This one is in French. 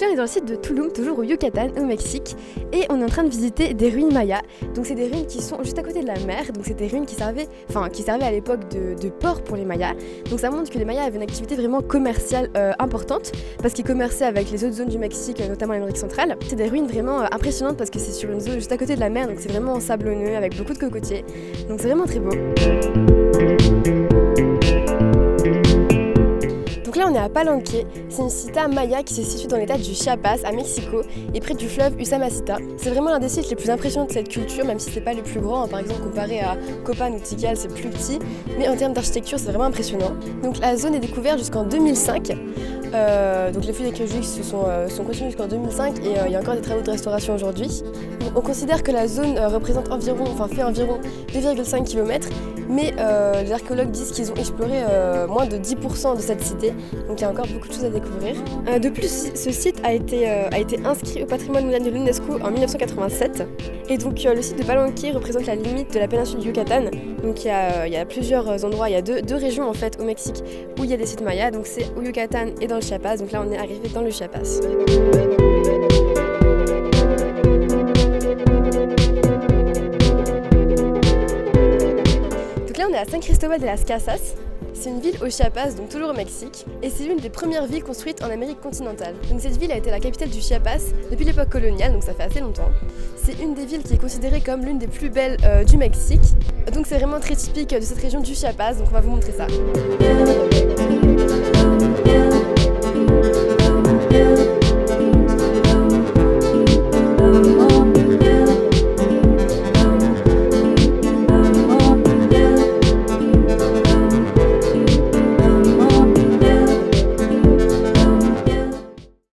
là on est dans le site de Tulum, toujours au Yucatan, au Mexique, et on est en train de visiter des ruines mayas. Donc c'est des ruines qui sont juste à côté de la mer, donc c'est des ruines qui servaient à l'époque de port pour les Mayas. Donc ça montre que les Mayas avaient une activité vraiment commerciale importante, parce qu'ils commerçaient avec les autres zones du Mexique, notamment l'Amérique centrale. C'est des ruines vraiment impressionnantes parce que c'est sur une zone juste à côté de la mer, donc c'est vraiment sablonneux avec beaucoup de cocotiers. Donc c'est vraiment très beau. Donc là on est à Palenque, c'est une cité maya qui se situe dans l'état du Chiapas à Mexico et près du fleuve Usamacita. C'est vraiment l'un des sites les plus impressionnants de cette culture, même si c'est pas le plus grand, par exemple comparé à Copan ou Tikal c'est plus petit, mais en termes d'architecture c'est vraiment impressionnant. Donc la zone est découverte jusqu'en 2005. Donc les fouilles archéologiques sont continuées jusqu'en 2005 et il y a encore des travaux de restauration aujourd'hui. On considère que la zone fait environ 2,5 km, mais les archéologues disent qu'ils ont exploré moins de 10% de cette cité, donc il y a encore beaucoup de choses à découvrir. De plus, ce site a été inscrit au patrimoine mondial de l'UNESCO en 1987, et donc le site de Palenque représente la limite de la péninsule du Yucatan. Donc il y a plusieurs endroits, il y a deux régions en fait au Mexique où il y a des sites mayas, donc c'est au Yucatan et dans le Chiapas, donc là on est arrivé dans le Chiapas. Donc là on est à San Cristóbal de las Casas. C'est une ville au Chiapas, donc toujours au Mexique, et c'est l'une des premières villes construites en Amérique continentale. Donc cette ville a été la capitale du Chiapas depuis l'époque coloniale, donc ça fait assez longtemps. C'est une des villes qui est considérée comme l'une des plus belles du Mexique. Donc c'est vraiment très typique de cette région du Chiapas, donc on va vous montrer ça.